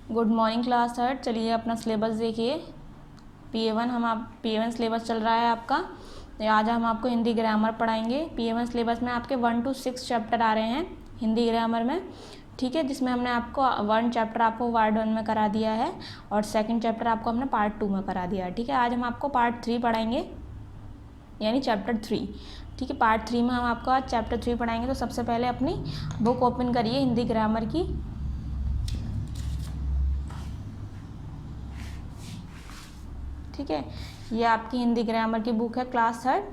Good morning class third. चलिए अपना syllabus देखिए। PA1 सिलेबस चल रहा है आपका। तो आज हम आपको हिंदी ग्रामर पढ़ाएंगे। PA1 सिलेबस में आपके 1 to 6 चैप्टर आ रहे हैं हिंदी ग्रामर में, ठीक है। जिसमें हमने आपको 1 चैप्टर आपको पार्ट 1 में करा दिया है और 2nd चैप्टर आपको हमने पार्ट 2 में करा दिया है, ठीक है। आज हम आपको पार्ट 3 पढ़ाएंगे, यानी चैप्टर 3, ठीक है। पार्ट 3 में हम आपको आज चैप्टर 3 पढ़ाएंगे। तो सबसे पहले अपनी बुक ओपन करिए हिंदी ग्रामर की। ठीक है, ये आपकी हिंदी ग्रामर की बुक है क्लास थर्ड,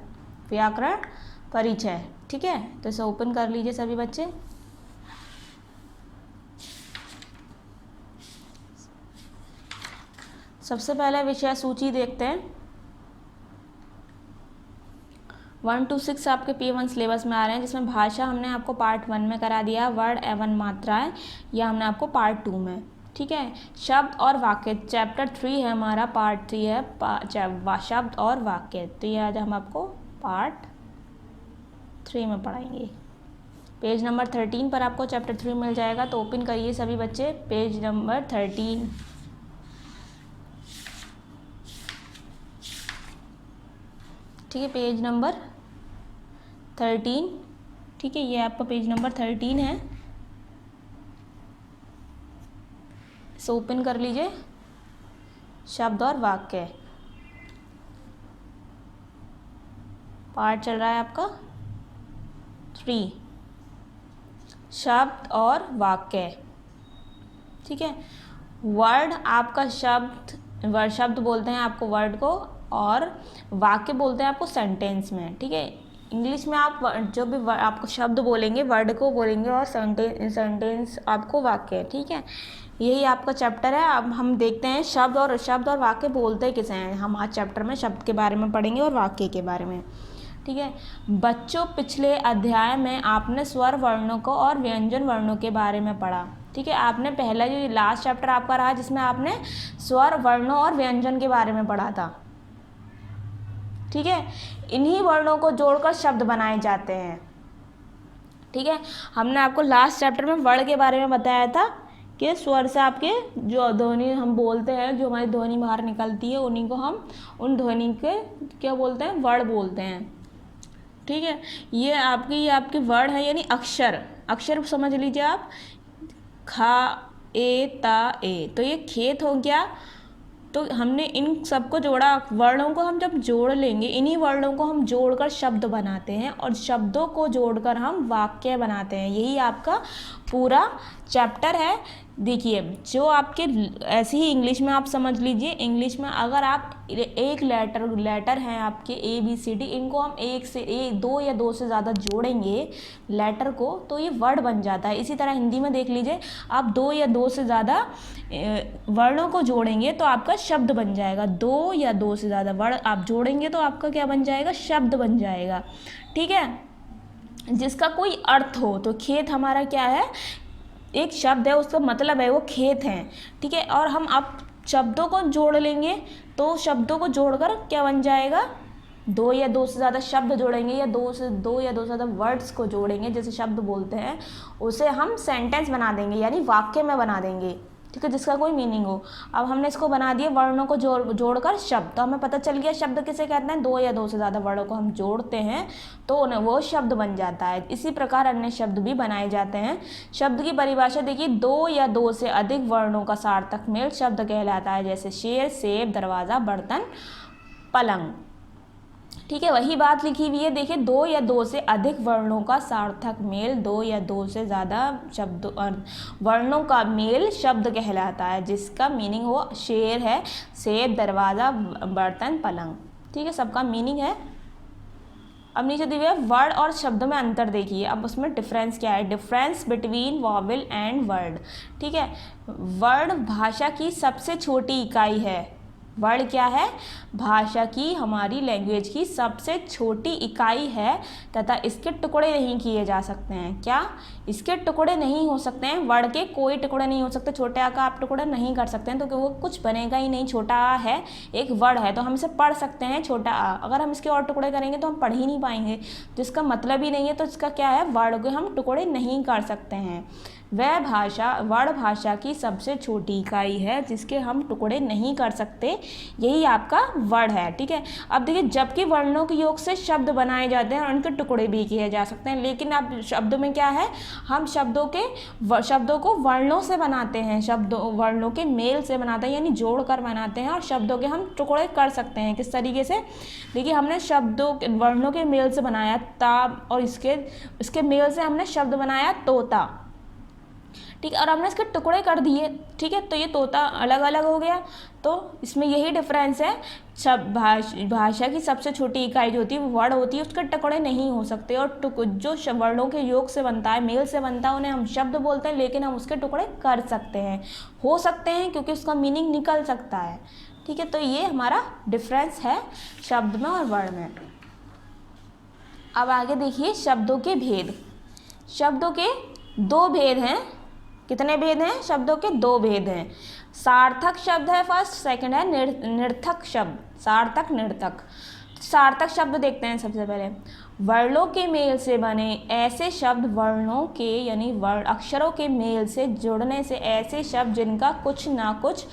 व्याकरण परिचय, ठीक है। तो इसे ओपन कर लीजिए सभी बच्चे। सबसे पहले विषय सूची देखते हैं। 1 to 6 आपके PA1 सिलेबस में आ रहे हैं, जिसमें भाषा हमने आपको पार्ट 1 में करा दिया, वर्ड एवं मात्राएं यह हमने आपको पार्ट 2 में, ठीक है। शब्द और वाक्य चैप्टर 3 है हमारा, पार्ट 3 है शब्द और वाक्य। तो ये आज हम आपको पार्ट 3 में पढ़ाएंगे। पेज नंबर 13 पर आपको चैप्टर 3 मिल जाएगा। तो ओपन करिए सभी बच्चे पेज नंबर 13। ठीक है, पेज नंबर 13, ठीक है। ये आपका पेज नंबर 13 है। इसे ओपन कर लीजिए। शब्द और वाक्य पार्ट चल रहा है आपका 3, शब्द और वाक्य, ठीक है। वर्ड आपका शब्द बोलते हैं आपको वर्ड को, और वाक्य बोलते हैं आपको सेंटेंस में, ठीक है। इंग्लिश में आप जो भी आपको शब्द बोलेंगे वर्ड को बोलेंगे, और सेंटेंस आपको वाक्य, ठीक है। यही आपका चैप्टर है। अब हम देखते हैं शब्द और वाक्य बोलते किसे हैं। हम आज चैप्टर में शब्द के बारे में पढ़ेंगे और वाक्य के बारे में, ठीक है। बच्चों, पिछले अध्याय में आपने स्वर वर्णों को और व्यंजन वर्णों के बारे में पढ़ा, ठीक है। आपने पहला जो लास्ट चैप्टर आपका रहा जिसमें आपने स्वर वर्णों और व्यंजन के बारे में पढ़ा था, ठीक है। इन्हीं वर्णों को जोड़कर शब्द बनाए जाते हैं, ठीक है। हमने आपको लास्ट चैप्टर में वर्ण के बारे में बताया था कि स्वर से आपके जो ध्वनि हम बोलते हैं, जो हमारी ध्वनि बाहर निकलती है, उन्हीं को हम उन ध्वनि के क्या बोलते हैं, वर्ण बोलते हैं, ठीक है। ये आपकी वर्ण है, यानी अक्षर समझ लीजिए आप। खा ए ता ए, तो ये खेत हो गया। तो हमने इन सबको जोड़ा, वर्णों को हम जब जोड़ लेंगे, इन्हीं वर्णों को हम जोड़कर शब्द बनाते हैं, और शब्दों को जोड़कर हम वाक्य बनाते हैं। यही आपका पूरा चैप्टर है। देखिए, जो आपके ऐसे ही इंग्लिश में आप समझ लीजिए, इंग्लिश में अगर आप एक लेटर हैं आपके ABCD, इनको हम दो या दो से ज़्यादा जोड़ेंगे लेटर को, तो ये वर्ड बन जाता है। इसी तरह हिंदी में देख लीजिए, आप 2 या 2 से ज़्यादा वर्णों को जोड़ेंगे तो आपका शब्द बन जाएगा। 2 या 2 से ज़्यादा वर्ण आप जोड़ेंगे तो आपका क्या बन जाएगा, शब्द बन जाएगा, ठीक है, जिसका कोई अर्थ हो। तो खेत हमारा क्या है, एक शब्द है, उसका मतलब है वो खेत है, ठीक है। और हम अब शब्दों को जोड़ लेंगे, तो शब्दों को जोड़कर क्या बन जाएगा, 2 या 2 से ज़्यादा शब्द जोड़ेंगे, या 2 या 2 से ज़्यादा वर्ड्स को जोड़ेंगे, जैसे शब्द बोलते हैं, उसे हम सेंटेंस बना देंगे, यानी वाक्य में बना देंगे, ठीक है, जिसका कोई मीनिंग हो। अब हमने इसको बना दिया वर्णों को जोड़कर शब्द, तो हमें पता चल गया शब्द किसे कहते हैं। 2 या 2 से ज़्यादा वर्णों को हम जोड़ते हैं तो उन्हें वो शब्द बन जाता है। इसी प्रकार अन्य शब्द भी बनाए जाते हैं। शब्द की परिभाषा देखिए, 2 या 2 से अधिक वर्णों का सार्थक मेल शब्द कहलाता है, जैसे शेर, सेब, दरवाज़ा, बर्तन, पलंग, ठीक है। वही बात लिखी हुई है, देखिए, 2 या 2 से अधिक वर्णों का सार्थक मेल, 2 या 2 से ज़्यादा शब्द और वर्णों का मेल शब्द कहलाता है, जिसका मीनिंग हो शेर है, सेब, दरवाज़ा, बर्तन, पलंग, ठीक है, सबका मीनिंग है। अब नीचे दिए हुए वर्ड और शब्द में अंतर देखिए। अब उसमें डिफरेंस क्या है, difference between vowel and word, ठीक है। वर्ड भाषा की सबसे छोटी इकाई है। वर्ड क्या है, भाषा की, हमारी लैंग्वेज की सबसे छोटी इकाई है, तथा इसके टुकड़े नहीं किए जा सकते हैं। क्या, इसके टुकड़े नहीं हो सकते हैं। वर्ड के कोई टुकड़े नहीं हो सकते। छोटे आ का आप टुकड़ा नहीं कर सकते हैं, तो वो कुछ बनेगा ही नहीं। छोटा आ है, एक वर्ड है, तो हम इसे पढ़ सकते हैं, छोटा आ। अगर हम इसके और टुकड़े करेंगे तो हम पढ़ ही नहीं पाएंगे, जिसका मतलब ही नहीं है। तो इसका क्या है, वर्ड के हम टुकड़े नहीं कर सकते हैं, वह भाषा वर्ड भाषा की सबसे छोटी इकाई है जिसके हम टुकड़े नहीं कर सकते, यही आपका वर्ड है। ठीक है, अब देखिए, जबकि वर्णों के योग से शब्द बनाए जाते हैं और उनके टुकड़े भी किए जा सकते हैं, लेकिन अब शब्द में क्या है, हम शब्दों को वर्णों से बनाते हैं, वर्णों के मेल से बनाते हैं, यानी जोड़ कर बनाते हैं, और शब्दों के हम टुकड़े कर सकते हैं। किस तरीके से, देखिए, हमने वर्णों के मेल से बनाया ता, और इसके मेल से हमने शब्द बनाया तोता। ठीक है, और हमने इसके टुकड़े कर दिए। ठीक है, तो ये तोता अलग अलग हो गया। तो इसमें यही डिफरेंस है, भाषा की सबसे छोटी इकाई जो होती है वो वर्ड होती है, उसके टुकड़े नहीं हो सकते, और जो वर्णों के योग से बनता है, मेल से बनता है, उन्हें हम शब्द बोलते हैं, लेकिन हम उसके टुकड़े कर सकते हैं, हो सकते हैं, क्योंकि उसका मीनिंग निकल सकता है। ठीक है, तो ये हमारा डिफरेंस है शब्द में और वर्ड में। अब आगे देखिए शब्दों के भेद। शब्दों के दो भेद हैं। कितने भेद हैं? शब्दों के दो भेद हैं। सार्थक शब्द है फर्स्ट, सेकंड है निर्थक शब्द। सार्थक, निर्थक। सार्थक शब्द देखते हैं सबसे पहले। वर्णों के मेल से बने ऐसे शब्द, वर्णों के यानी अक्षरों के मेल से जुड़ने से ऐसे शब्द जिनका कुछ ना कुछ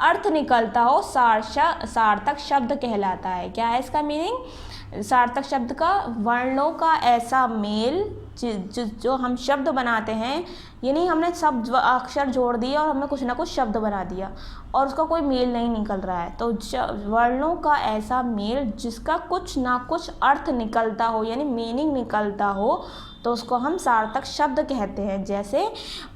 अर्थ निकलता हो, सार्थक शब्द कहलाता है। क्या है इसका मीनिंग? सार्थक शब्द का वर्णों का ऐसा मेल जो हम शब्द बनाते हैं, यानी हमने सब अक्षर जोड़ दिए और हमने कुछ ना कुछ शब्द बना दिया और उसका कोई मेल नहीं निकल रहा है, तो वर्णों का ऐसा मेल जिसका कुछ ना कुछ अर्थ निकलता हो, यानी मीनिंग निकलता हो, तो उसको हम सार्थक शब्द कहते हैं। जैसे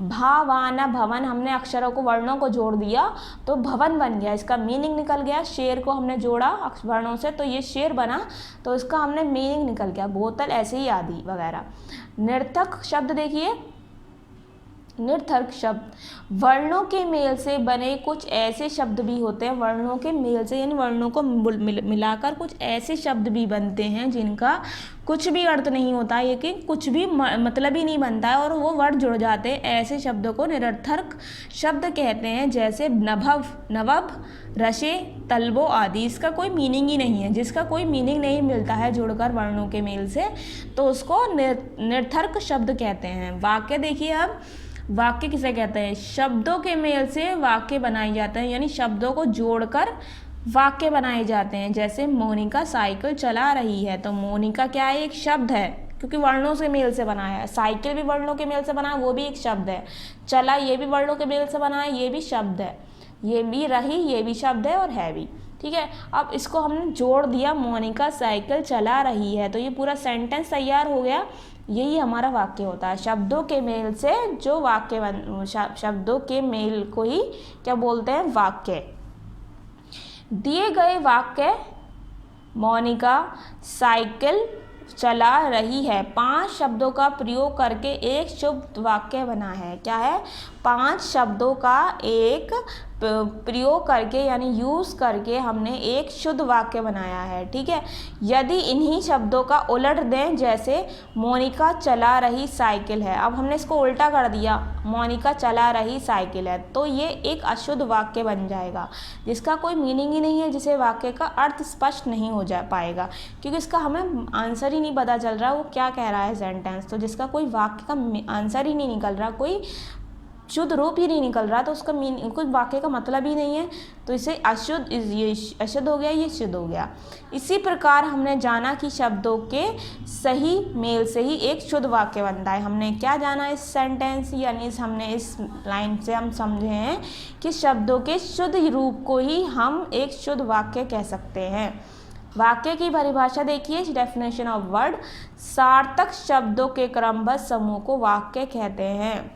भावाना भवन, हमने अक्षरों को, वर्णों को जोड़ दिया तो भवन बन गया, इसका मीनिंग निकल गया। शेर को हमने जोड़ा वर्णों से तो ये शेर बना, तो इसका हमने मीनिंग निकल गया। बोतल, ऐसे ही आदि वगैरह। निर्थक शब्द देखिए, निर्थक शब्द वर्णों के मेल से बने कुछ ऐसे शब्द भी होते हैं, वर्णों के मेल से यानी वर्णों को मिलाकर कुछ ऐसे शब्द भी बनते हैं जिनका कुछ भी अर्थ नहीं होता, लेकिन कुछ भी मतलब ही नहीं बनता है और वो वर्ड जुड़ जाते हैं। ऐसे शब्दों को निरर्थक शब्द कहते हैं, जैसे नवभ, रशे, तलबो आदि। इसका कोई मीनिंग ही नहीं है, जिसका कोई मीनिंग नहीं मिलता है जुड़कर वर्णों के मेल से, तो उसको निरर्थक शब्द कहते हैं। वाक्य देखिए, अब वाक्य किसे कहते हैं? शब्दों के मेल से वाक्य बनाए जाते हैं, यानी शब्दों को जोड़कर वाक्य बनाए जाते हैं। जैसे मोनिका साइकिल चला रही है, तो मोनिका क्या है? एक शब्द है, क्योंकि वर्णों से मेल से बना है। साइकिल भी वर्णों के मेल से बना है, वो भी एक शब्द है। चला, ये भी वर्णों के मेल से बना है, ये भी शब्द है। ये भी रही, ये भी शब्द है, और है भी। ठीक है, अब इसको हमने जोड़ दिया, मोनिका साइकिल चला रही है, तो ये पूरा सेंटेंस तैयार हो गया। यही हमारा वाक्य होता है। शब्दों के मेल से जो वाक्य शब्दों के मेल को ही क्या बोलते हैं? वाक्य। दिए गए वाक्य, मोनिका साइकिल चला रही है, 5 शब्दों का प्रयोग करके एक शुद्ध वाक्य बना है। क्या है? 5 शब्दों का एक प्रयोग करके यानी यूज़ करके हमने एक शुद्ध वाक्य बनाया है। ठीक है, यदि इन्हीं शब्दों का उलट दें, जैसे मोनिका चला रही साइकिल है, अब हमने इसको उल्टा कर दिया, मोनिका चला रही साइकिल है, तो ये एक अशुद्ध वाक्य बन जाएगा, जिसका कोई मीनिंग ही नहीं है, जिसे वाक्य का अर्थ स्पष्ट नहीं हो जा पाएगा, क्योंकि इसका हमें आंसर ही नहीं पता चल रहा वो क्या कह रहा है सेंटेंस। तो जिसका कोई वाक्य का आंसर ही नहीं निकल रहा, कोई शुद्ध रूप ही नहीं निकल रहा, तो उसका कुछ वाक्य का मतलब ही नहीं है, तो इसे अशुद्ध, ये अशुद्ध हो गया, ये शुद्ध हो गया। इसी प्रकार हमने जाना कि शब्दों के सही मेल से ही एक शुद्ध वाक्य बनता है। हमने क्या जाना इस सेंटेंस यानी हमने इस लाइन से हम समझे हैं कि शब्दों के शुद्ध रूप को ही हम एक शुद्ध वाक्य कह सकते हैं। वाक्य की परिभाषा देखिए, डेफिनेशन ऑफ वर्ड। सार्थक शब्दों के क्रमबद्ध समूह को वाक्य कहते हैं।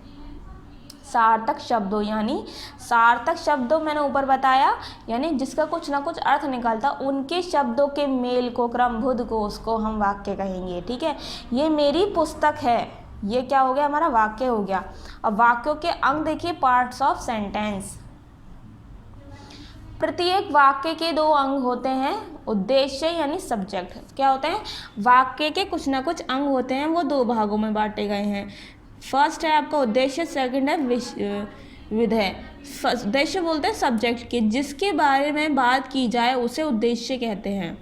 सार्थक शब्दों यानी सार्थक शब्दों मैंने ऊपर बताया, यानी जिसका कुछ ना कुछ अर्थ निकलता, उनके शब्दों के मेल को, क्रमबद्ध को, उसको हम वाक्य कहेंगे। ठीक है, ये मेरी पुस्तक है, ये क्या हो गया? हमारा वाक्य हो गया। अब वाक्यों के अंग देखिए, पार्ट्स ऑफ सेंटेंस। प्रत्येक वाक्य के 2 अंग होते हैं, उद्देश्य यानी सब्जेक्ट। क्या होते हैं? वाक्य के कुछ ना कुछ अंग होते हैं, वो 2 भागों में बांटे गए हैं। फर्स्ट है आपका उद्देश्य, सेकंड है विधेय। उद्देश्य बोलते हैं सब्जेक्ट के, जिसके बारे में बात की जाए उसे उद्देश्य कहते हैं।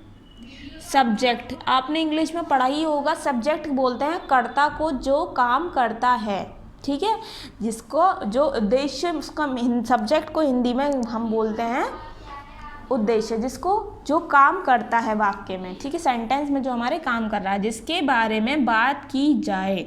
सब्जेक्ट आपने इंग्लिश में पढ़ा ही होगा, सब्जेक्ट बोलते हैं कर्ता को जो काम करता है। ठीक है, जिसको जो उद्देश्य, उसका सब्जेक्ट को हिंदी में हम बोलते हैं उद्देश्य, जिसको जो काम करता है वाक्य में, ठीक है, सेंटेंस में जो हमारे काम कर रहा है, जिसके बारे में बात की जाए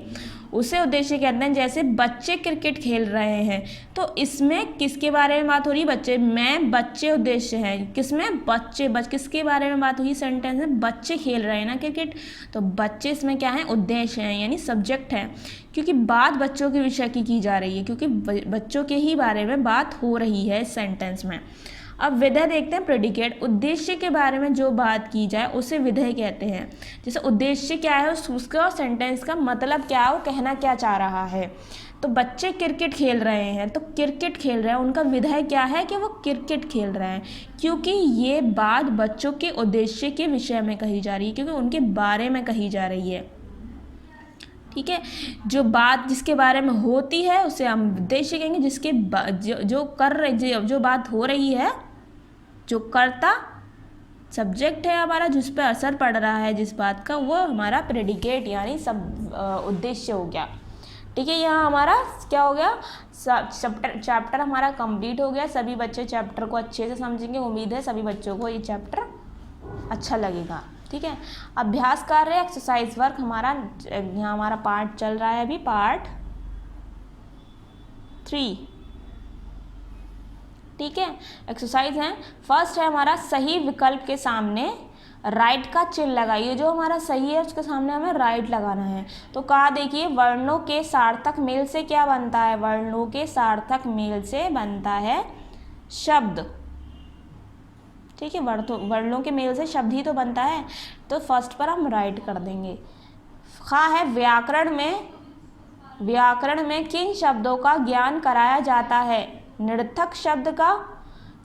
उसे उद्देश्य कहते हैं। जैसे बच्चे क्रिकेट खेल रहे हैं, तो इसमें किसके बारे में बात हो रही है? बच्चे में बच्चे उद्देश्य है, किसमें? बच्चे। किसके बारे में बात हुई? सेंटेंस में बच्चे खेल रहे हैं ना क्रिकेट, तो बच्चे इसमें क्या है? उद्देश्य हैं, यानी सब्जेक्ट है, क्योंकि बात बच्चों के विषय की जा रही है, क्योंकि बच्चों के ही बारे में बात हो रही है इस सेंटेंस में। अब विधेय देखते हैं, प्रेडिकेट, उद्देश्य के बारे में जो बात की जाए उसे विधेय कहते हैं। जैसे उद्देश्य क्या है, उसका सेंटेंस का मतलब क्या है, वो कहना क्या चाह रहा है। तो बच्चे क्रिकेट खेल रहे हैं, तो क्रिकेट खेल रहे हैं, उनका विधेय क्या है कि वो क्रिकेट खेल रहे हैं, क्योंकि ये बात बच्चों के उद्देश्य के विषय में कही जा रही है, क्योंकि उनके बारे में कही जा रही है। ठीक है, जो बात जिसके बारे में होती है उसे हम उद्देश्य कहेंगे, जिसके जो बात हो रही है, जो कर्ता सब्जेक्ट है हमारा, जिस पर असर पड़ रहा है जिस बात का, वो हमारा प्रेडिकेट यानी सब उद्देश्य हो गया। ठीक है, यहाँ हमारा क्या हो गया? चैप्टर हमारा कंप्लीट हो गया। सभी बच्चे चैप्टर को अच्छे से समझेंगे, उम्मीद है सभी बच्चों को ये चैप्टर अच्छा लगेगा। ठीक है, अभ्यास कार्य एक्सरसाइज वर्क हमारा, यहाँ हमारा पार्ट चल रहा है अभी, पार्ट 3। ठीक है, एक्सरसाइज है। फर्स्ट है हमारा, सही विकल्प के सामने राइट का चिन्ह लगाइए। जो हमारा सही है उसके सामने हमें राइट लगाना है। तो कहा देखिए, वर्णों के सार्थक मेल से क्या बनता है? वर्णों के सार्थक मेल से बनता है शब्द। ठीक है, वर्णों के मेल से शब्द ही तो बनता है, तो फर्स्ट पर हम राइट कर देंगे। खा है, व्याकरण में किन शब्दों का ज्ञान कराया जाता है? निरर्थक शब्द का,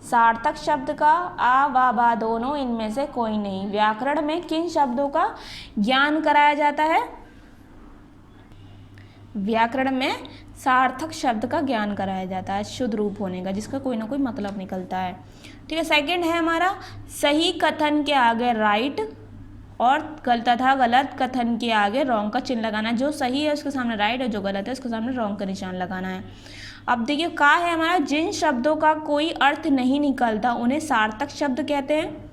सार्थक शब्द का, आ वा बा दोनों, इनमें से कोई नहीं। व्याकरण में किन शब्दों का ज्ञान कराया जाता है? व्याकरण में सार्थक शब्द का ज्ञान कराया जाता है, शुद्ध रूप होने का, जिसका कोई ना कोई मतलब निकलता है। ठीक है, सेकंड है हमारा, सही कथन के आगे राइट और तथा गलत कथन के आगे रॉन्ग का चिन्ह लगाना है। जो सही है उसके सामने राइट और जो गलत है उसके सामने रॉन्ग का निशान लगाना है। अब देखिए, क्या है हमारा, जिन शब्दों का कोई अर्थ नहीं निकलता उन्हें सार्थक शब्द कहते हैं।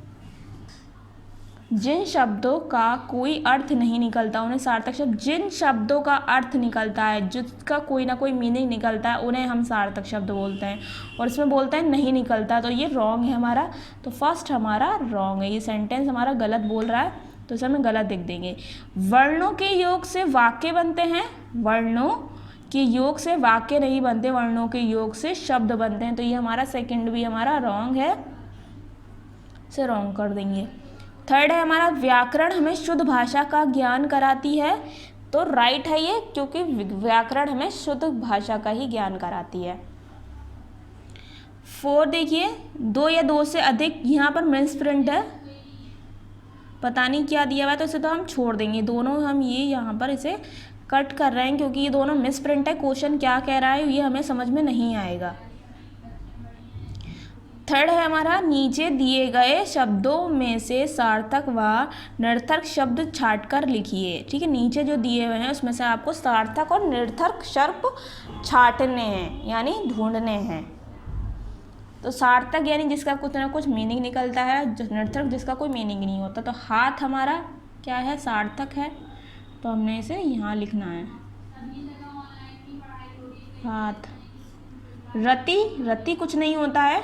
जिन शब्दों का कोई अर्थ नहीं निकलता उन्हें सार्थक शब्द, जिन शब्दों का अर्थ निकलता है, जिसका कोई ना कोई मीनिंग निकलता है, उन्हें हम सार्थक शब्द बोलते हैं। और इसमें बोलते हैं नहीं निकलता, तो ये रॉन्ग है हमारा, तो फर्स्ट हमारा रॉन्ग है। ये सेंटेंस हमारा गलत बोल रहा है, तो इसे हम गलत लिख देंगे। वर्णों के योग से वाक्य बनते हैं, वर्णों के योग से वाक्य नहीं बनते, वर्णों के योग से शब्द बनते हैं, तो ये हमारा सेकंड भी हमारा रॉन्ग है, इसे रॉन्ग कर देंगे। थर्ड है हमारा, व्याकरण हमें शुद्ध भाषा का ज्ञान कराती है, तो राइट है ये, क्योंकि व्याकरण हमें शुद्ध भाषा का ही ज्ञान कराती है। 4 देखिए, 2 या 2 से अधिक, यहाँ पर मिस प्रिंट है, पता नहीं क्या दिया हुआ है, तो इसे तो हम छोड़ देंगे। दोनों हम ये यहाँ पर इसे कट कर रहे हैं, क्योंकि ये दोनों मिस प्रिंट है। क्वेश्चन क्या कह रहा है ये हमें समझ में नहीं आएगा। थर्ड है हमारा, नीचे दिए गए शब्दों में से सार्थक व निरर्थक शब्द छांटकर लिखिए। ठीक है, नीचे जो दिए हुए हैं उसमें से आपको सार्थक और निरर्थक शब्द छांटने हैं, यानी ढूंढने हैं। तो सार्थक यानी जिसका कुछ ना कुछ मीनिंग निकलता है, निरर्थक जिसका कोई मीनिंग नहीं होता। तो हाथ हमारा क्या है? सार्थक है, तो हमने इसे यहाँ लिखना है, हाथ। रति कुछ नहीं होता है,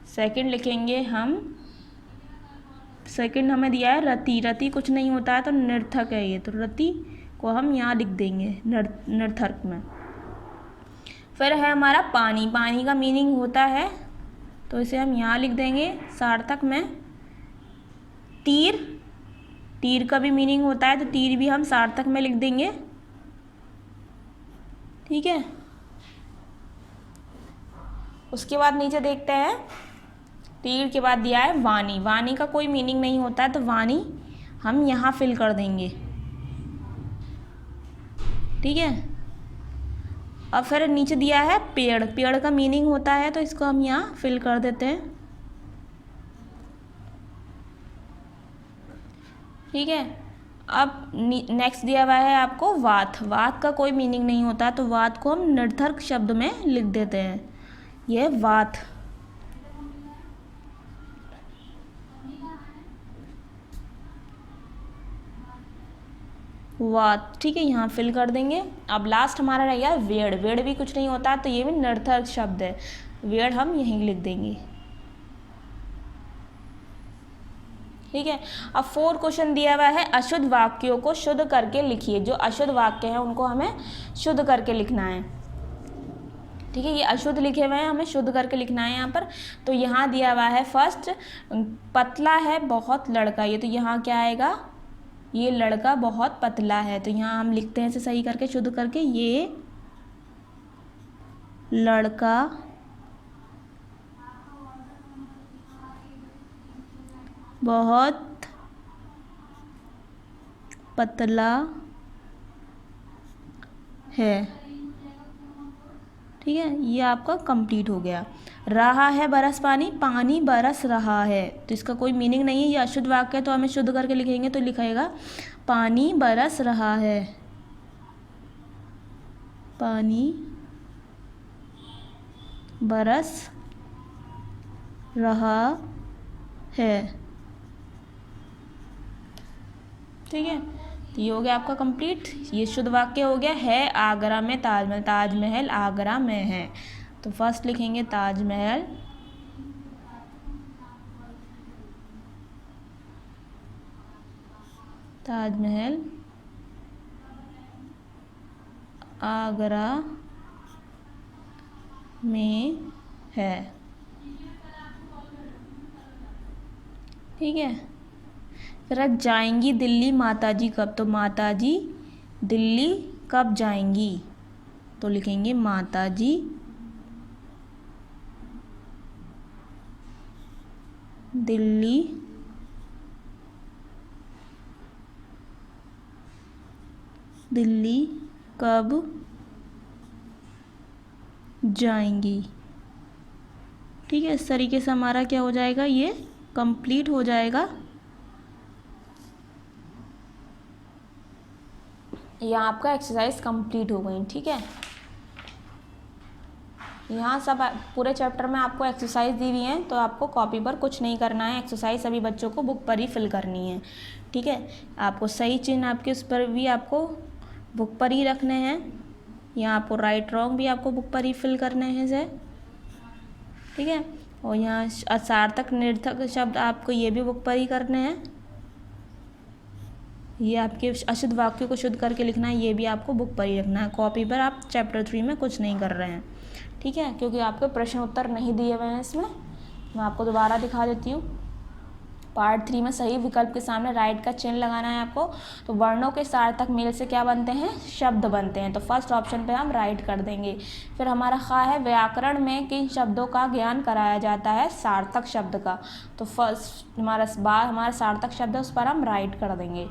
सेकंड लिखेंगे हम, सेकंड हमें दिया है रति कुछ नहीं होता है, तो निरर्थक है ये, तो रति को हम यहाँ लिख देंगे निरर्थक में। फिर है हमारा पानी का मीनिंग होता है, तो इसे हम यहाँ लिख देंगे सार्थक में। तीर का भी मीनिंग होता है, तो तीर भी हम सार्थक में लिख देंगे। ठीक है, उसके बाद नीचे देखते हैं, तीर के बाद दिया है वाणी का कोई मीनिंग नहीं होता है, तो वाणी हम यहाँ फिल कर देंगे। ठीक है, अब फिर नीचे दिया है पेड़ का मीनिंग होता है, तो इसको हम यहाँ फिल कर देते हैं। ठीक है। अब नेक्स्ट दिया हुआ है आपको वात। वात का कोई मीनिंग नहीं होता, तो वात को हम निरर्थक शब्द में लिख देते हैं, ये वात। वात, ठीक है, यहाँ फिल कर देंगे। अब लास्ट हमारा रह गया वेड़। वेड़ भी कुछ नहीं होता, तो ये भी निरर्थक शब्द है, वेड़ हम यहीं लिख देंगे। ठीक है। अब 4 क्वेश्चन दिया हुआ है, अशुद्ध वाक्यों को शुद्ध करके लिखिए। जो अशुद्ध वाक्य हैं उनको हमें शुद्ध करके लिखना है। ठीक है, ये अशुद्ध लिखे हुए हैं, हमें शुद्ध करके लिखना है यहाँ पर। तो यहाँ दिया हुआ है फर्स्ट, पतला है बहुत लड़का, ये तो यहाँ क्या आएगा, ये लड़का बहुत पतला है, तो यहाँ हम लिखते हैं इसे सही करके, शुद्ध करके, ये लड़का बहुत पतला है। ठीक है, ये आपका कंप्लीट हो गया। रहा है बरस पानी, पानी बरस रहा है, तो इसका कोई मीनिंग नहीं है, ये अशुद्ध वाक्य है, तो हमें शुद्ध करके लिखेंगे तो लिखेगा पानी बरस रहा है, पानी बरस रहा है। ठीक है, तो ये हो गया आपका कंप्लीट। ये शुद्ध वाक्य हो गया। है आगरा में ताजमहल, ताजमहल आगरा में है, तो फर्स्ट लिखेंगे ताजमहल ताजमहल आगरा में है। ठीक है, फिर जाएंगी दिल्ली माताजी कब, तो माताजी दिल्ली कब जाएंगी, तो लिखेंगे माताजी दिल्ली कब जाएंगी। ठीक है, इस तरीके से हमारा क्या हो जाएगा, ये कंप्लीट हो जाएगा। यहाँ आपका एक्सरसाइज कंप्लीट हो गई। ठीक है, यहाँ सब पूरे चैप्टर में आपको एक्सरसाइज दी हुई है, तो आपको कॉपी पर कुछ नहीं करना है, एक्सरसाइज सभी बच्चों को बुक पर ही फिल करनी है। ठीक है, आपको सही चिन्ह आपके उस पर भी आपको बुक पर ही रखने हैं, यहाँ आपको राइट रॉन्ग भी आपको बुक पर ही फिल करने हैं से। ठीक है, और यहाँ सार्थक निरर्थक शब्द आपको ये भी बुक पर ही करने हैं, ये आपके अशुद्ध वाक्यों को शुद्ध करके लिखना है, ये भी आपको बुक पर ही रखना है, कॉपी पर आप चैप्टर 3 में कुछ नहीं कर रहे हैं। ठीक है, क्योंकि आपके प्रश्न उत्तर नहीं दिए हुए हैं इसमें, मैं आपको दोबारा दिखा देती हूँ। पार्ट 3 में सही विकल्प के सामने राइट का चिन्ह लगाना है आपको। तो वर्णों के सार्थक मेल से क्या बनते हैं, शब्द बनते हैं, तो फर्स्ट ऑप्शन पे हम राइट कर देंगे। फिर हमारा खा है, व्याकरण में किन शब्दों का ज्ञान कराया जाता है, सार्थक शब्द का, तो फर्स्ट हमारा सार्थक शब्द है, उस पर हम राइट कर देंगे।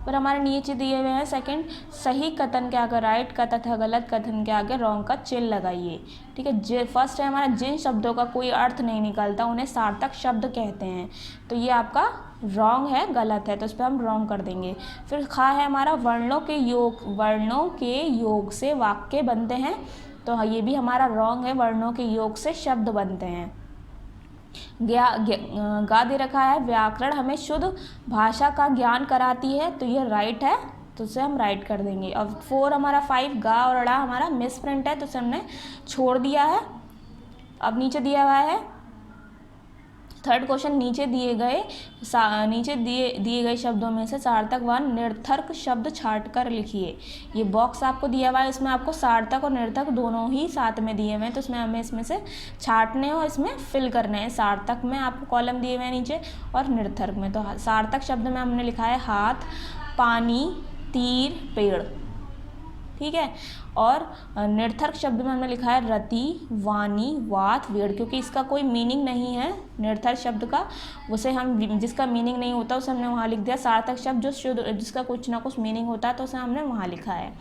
फिर हमारे नीचे दिए हुए हैं सेकंड, सही कथन के आगे राइट का तथा गलत कथन के आगे रॉन्ग का चिन्ह लगाइए। ठीक है, फर्स्ट है हमारा, जिन शब्दों का कोई अर्थ नहीं निकलता उन्हें सार्थक शब्द कहते हैं, तो ये आपका रॉन्ग है, गलत है, तो इस पर हम रॉन्ग कर देंगे। फिर खा है हमारा, वर्णों के योग से वाक्य बनते हैं, तो ये भी हमारा रॉन्ग है, वर्णों के योग से शब्द बनते हैं। गा दे रखा है, व्याकरण हमें शुद्ध भाषा का ज्ञान कराती है, तो ये राइट है, तो उसे हम राइट कर देंगे। अब 4 हमारा 5, गा और अड़ा हमारा मिस प्रिंट है, तो उसे हमने छोड़ दिया है। अब नीचे दिया हुआ है थर्ड क्वेश्चन, नीचे दिए गए शब्दों में से सार्थक व निरर्थक शब्द छांट कर लिखिए। ये बॉक्स आपको दिया हुआ है, इसमें आपको सार्थक और निरर्थक दोनों ही साथ में दिए हुए हैं, तो इसमें हमें इसमें से छांटने और इसमें फिल करने हैं। सार्थक में आपको कॉलम दिए हुए हैं नीचे, और निरर्थक में, तो सार्थक शब्द में हमने लिखा है हाथ, पानी, तीर, पेड़। ठीक है, और निरर्थक शब्द में हमने लिखा है रति, वाणी, वात, वेड़, क्योंकि इसका कोई मीनिंग नहीं है निरर्थक शब्द का, उसे हम जिसका मीनिंग नहीं होता उसे हमने वहाँ लिख दिया। सार्थक शब्द जिसका कुछ ना कुछ मीनिंग होता है, तो उसे हमने वहाँ लिखा है।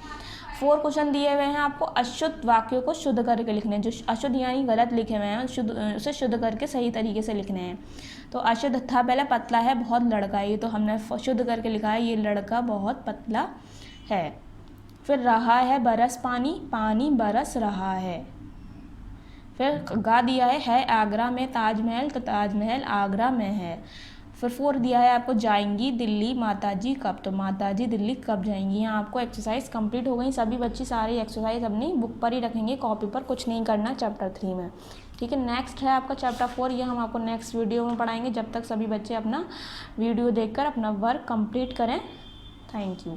4 क्वेश्चन दिए हुए हैं आपको अशुद्ध वाक्यों को शुद्ध करके लिखने हैं। जो अशुद्ध यानी गलत लिखे हुए हैं उसे शुद्ध करके सही तरीके से लिखने हैं। तो अशुद्ध था पहले, पतला है, बहुत लड़का है, ये तो हमने शुद्ध करके लिखा है, ये लड़का बहुत पतला है। फिर रहा है बरस पानी, पानी बरस रहा है। फिर गा दिया है आगरा में ताजमहल, तो ताजमहल आगरा में है। फिर 4 दिया है आपको जाएंगी दिल्ली माताजी कब, तो माताजी दिल्ली कब जाएंगी। यहाँ आपको एक्सरसाइज कंप्लीट हो गई। सभी बच्चे सारी एक्सरसाइज अपनी बुक पर ही रखेंगे, कॉपी पर कुछ नहीं करना चैप्टर 3 में, ठीक है। नेक्स्ट है आपका चैप्टर 4, ये हम आपको नेक्स्ट वीडियो में पढ़ाएंगे। जब तक सभी बच्चे अपना वीडियो देखकर अपना वर्क कंप्लीट करें। Thank you.